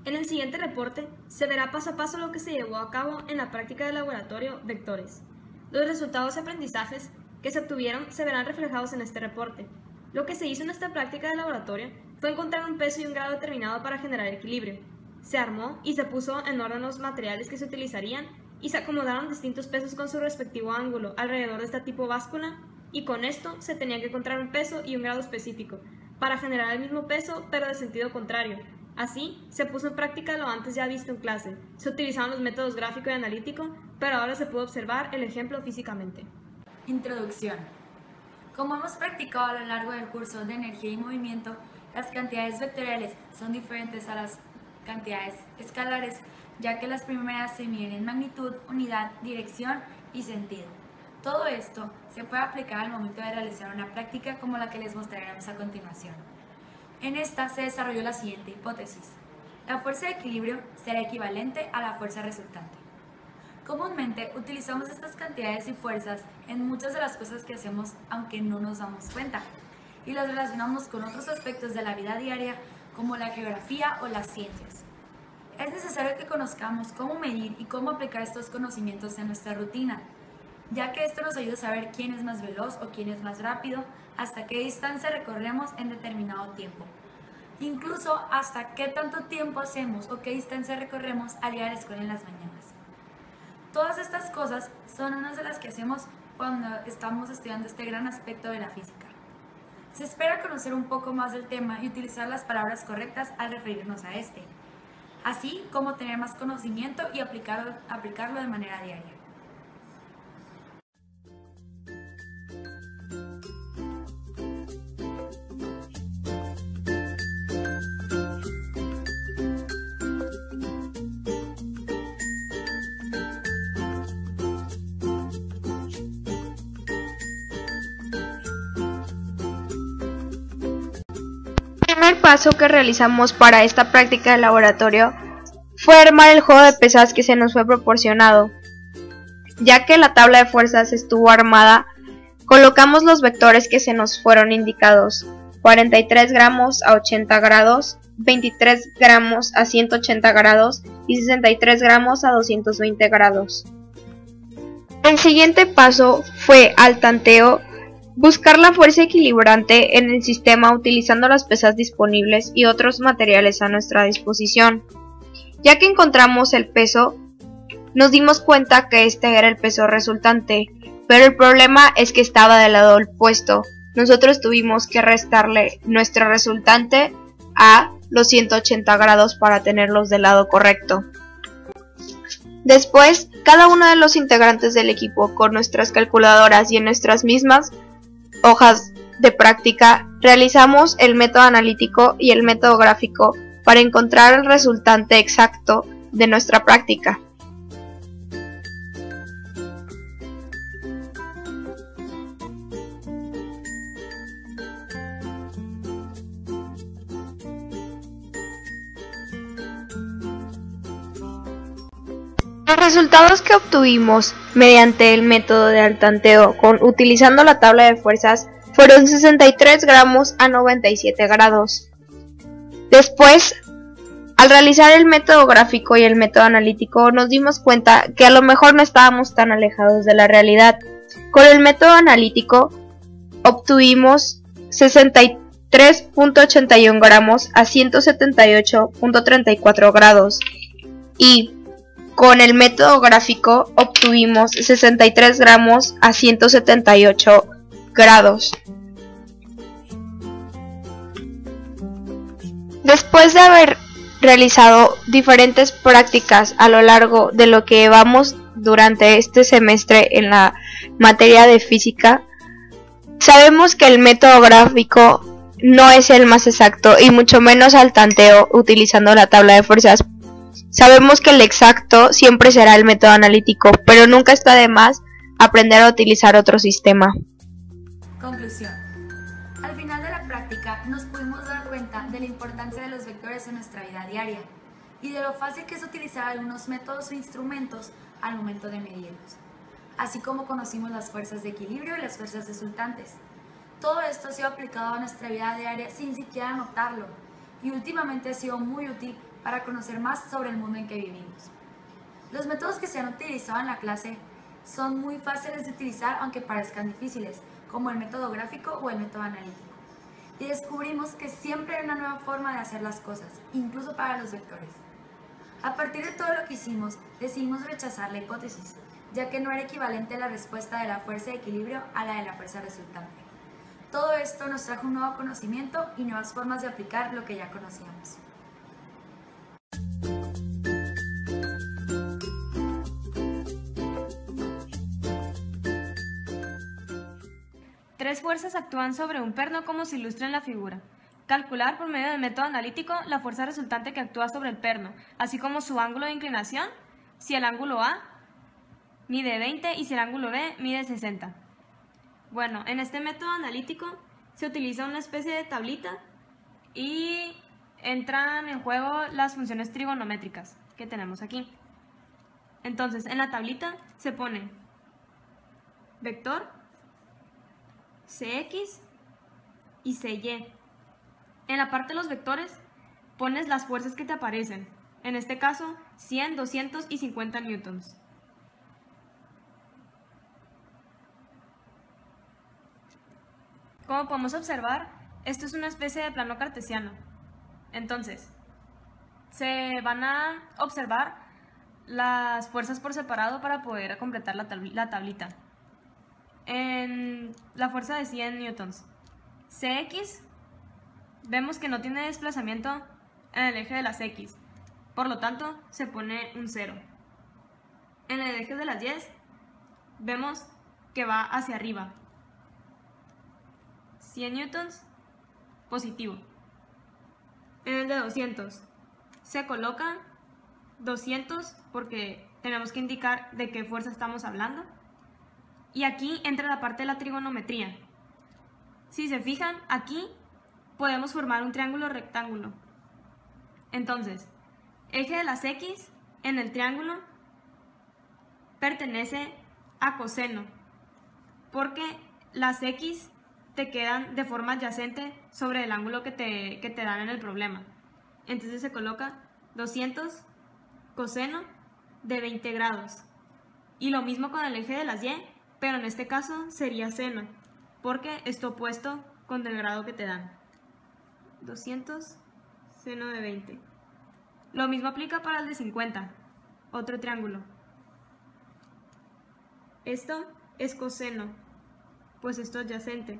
En el siguiente reporte se verá paso a paso lo que se llevó a cabo en la práctica de laboratorio Vectores. Los resultados de aprendizajes que se obtuvieron se verán reflejados en este reporte. Lo que se hizo en esta práctica de laboratorio fue encontrar un peso y un grado determinado para generar equilibrio. Se armó y se puso en orden los materiales que se utilizarían y se acomodaron distintos pesos con su respectivo ángulo alrededor de esta tipo báscula, y con esto se tenía que encontrar un peso y un grado específico para generar el mismo peso pero de sentido contrario. Así, se puso en práctica lo antes ya visto en clase. Se utilizaban los métodos gráfico y analítico, pero ahora se pudo observar el ejemplo físicamente. Introducción. Como hemos practicado a lo largo del curso de energía y movimiento, las cantidades vectoriales son diferentes a las cantidades escalares, ya que las primeras se miden en magnitud, unidad, dirección y sentido. Todo esto se puede aplicar al momento de realizar una práctica como la que les mostraremos a continuación. En esta se desarrolló la siguiente hipótesis. La fuerza de equilibrio será equivalente a la fuerza resultante. Comúnmente utilizamos estas cantidades y fuerzas en muchas de las cosas que hacemos aunque no nos damos cuenta, y las relacionamos con otros aspectos de la vida diaria como la geografía o las ciencias. Es necesario que conozcamos cómo medir y cómo aplicar estos conocimientos en nuestra rutina, ya que esto nos ayuda a saber quién es más veloz o quién es más rápido, hasta qué distancia recorremos en determinado tiempo, incluso hasta qué tanto tiempo hacemos o qué distancia recorremos al ir a la escuela en las mañanas. Todas estas cosas son unas de las que hacemos cuando estamos estudiando este gran aspecto de la física. Se espera conocer un poco más del tema y utilizar las palabras correctas al referirnos a este, así como tener más conocimiento y aplicarlo de manera diaria. El primer paso que realizamos para esta práctica de laboratorio fue armar el juego de pesas que se nos fue proporcionado. Ya que la tabla de fuerzas estuvo armada, colocamos los vectores que se nos fueron indicados: 43 gramos a 80 grados, 23 gramos a 180 grados y 63 gramos a 220 grados. El siguiente paso fue, al tanteo, buscar la fuerza equilibrante en el sistema utilizando las pesas disponibles y otros materiales a nuestra disposición. Ya que encontramos el peso, nos dimos cuenta que este era el peso resultante, pero el problema es que estaba del lado opuesto. Nosotros tuvimos que restarle nuestro resultante a los 180 grados para tenerlos del lado correcto. Después, cada uno de los integrantes del equipo, con nuestras calculadoras y en nuestras mismas hojas de práctica, realizamos el método analítico y el método gráfico para encontrar el resultante exacto de nuestra práctica. Los resultados que obtuvimos mediante el método de al tanteo utilizando la tabla de fuerzas fueron 63 gramos a 97 grados. Después, al realizar el método gráfico y el método analítico, nos dimos cuenta que a lo mejor no estábamos tan alejados de la realidad. Con el método analítico obtuvimos 63.81 gramos a 178.34 grados y con el método gráfico obtuvimos 63 gramos a 178 grados. Después de haber realizado diferentes prácticas a lo largo de lo que llevamos durante este semestre en la materia de física, sabemos que el método gráfico no es el más exacto y mucho menos al tanteo utilizando la tabla de fuerzas. Sabemos que el exacto siempre será el método analítico, pero nunca está de más aprender a utilizar otro sistema. Conclusión. Al final de la práctica nos pudimos dar cuenta de la importancia de los vectores en nuestra vida diaria y de lo fácil que es utilizar algunos métodos o instrumentos al momento de medirlos, así como conocimos las fuerzas de equilibrio y las fuerzas resultantes. Todo esto ha sido aplicado a nuestra vida diaria sin siquiera notarlo, y últimamente ha sido muy útil para conocer más sobre el mundo en que vivimos. Los métodos que se han utilizado en la clase son muy fáciles de utilizar aunque parezcan difíciles, como el método gráfico o el método analítico. Y descubrimos que siempre hay una nueva forma de hacer las cosas, incluso para los vectores. A partir de todo lo que hicimos, decidimos rechazar la hipótesis, ya que no era equivalente la respuesta de la fuerza de equilibrio a la de la fuerza resultante. Todo esto nos trajo un nuevo conocimiento y nuevas formas de aplicar lo que ya conocíamos. Tres fuerzas actúan sobre un perno como se ilustra en la figura. Calcular por medio del método analítico la fuerza resultante que actúa sobre el perno, así como su ángulo de inclinación, si el ángulo A mide 20 y si el ángulo B mide 60. Bueno, en este método analítico se utiliza una especie de tablita y entran en juego las funciones trigonométricas que tenemos aquí. Entonces, en la tablita se pone vector, Cx y Cy. En la parte de los vectores pones las fuerzas que te aparecen, en este caso 100, 200 y 50 newtons. Como podemos observar, esto es una especie de plano cartesiano. Entonces, se van a observar las fuerzas por separado para poder completar la tablita. En la fuerza de 100 newtons, Cx, vemos que no tiene desplazamiento en el eje de las X, por lo tanto se pone un 0. En el eje de las Y, vemos que va hacia arriba. 100 newtons, positivo. En el de 200, se coloca 200 porque tenemos que indicar de qué fuerza estamos hablando. Y aquí entra la parte de la trigonometría. Si se fijan, aquí podemos formar un triángulo rectángulo. Entonces, eje de las X en el triángulo pertenece a coseno, porque las X te quedan de forma adyacente sobre el ángulo que te dan en el problema. Entonces se coloca 200 coseno de 20 grados. Y lo mismo con el eje de las Y, pero en este caso sería seno, porque está opuesto con el grado que te dan. 200 seno de 20. Lo mismo aplica para el de 50, otro triángulo. Esto es coseno, pues esto es adyacente.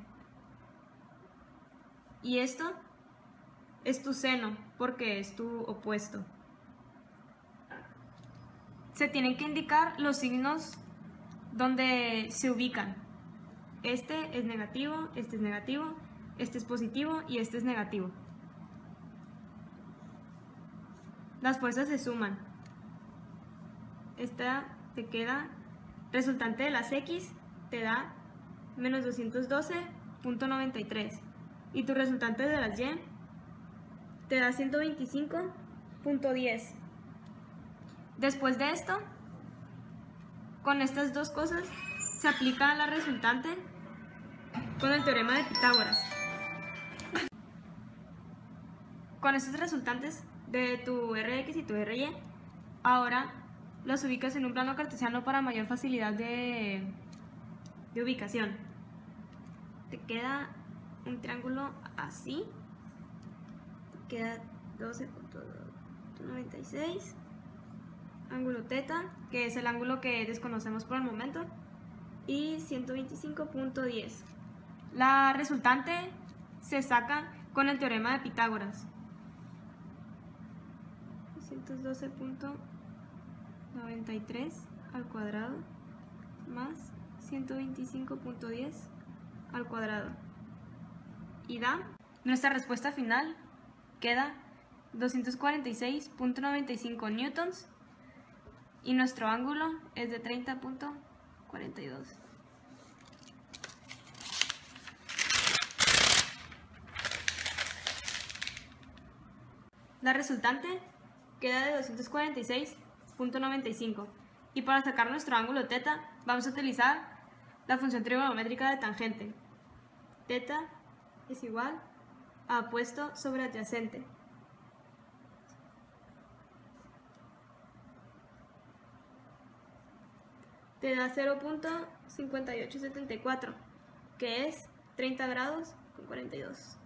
Y esto es tu seno, porque es tu opuesto. Se tienen que indicar los signos donde se ubican. Este es negativo, este es positivo y este es negativo. Las fuerzas se suman. Esta te queda, resultante de las X te da menos 212.93 y tu resultante de las Y te da 125.10. Después de esto, con estas dos cosas se aplica la resultante con el teorema de Pitágoras. Con estos resultantes de tu Rx y tu Ry, ahora los ubicas en un plano cartesiano para mayor facilidad de ubicación. Te queda un triángulo así, te queda 12.96, ángulo teta, que es el ángulo que desconocemos por el momento, y 125.10. La resultante se saca con el teorema de Pitágoras. 212.93 al cuadrado más 125.10 al cuadrado. Y da, nuestra respuesta final queda 246.95 newtons y nuestro ángulo es de 30.42. La resultante queda de 246.95 y para sacar nuestro ángulo teta vamos a utilizar la función trigonométrica de tangente. Teta es igual a apuesto sobre adyacente. te da 0.5874, que es 30 grados con 42.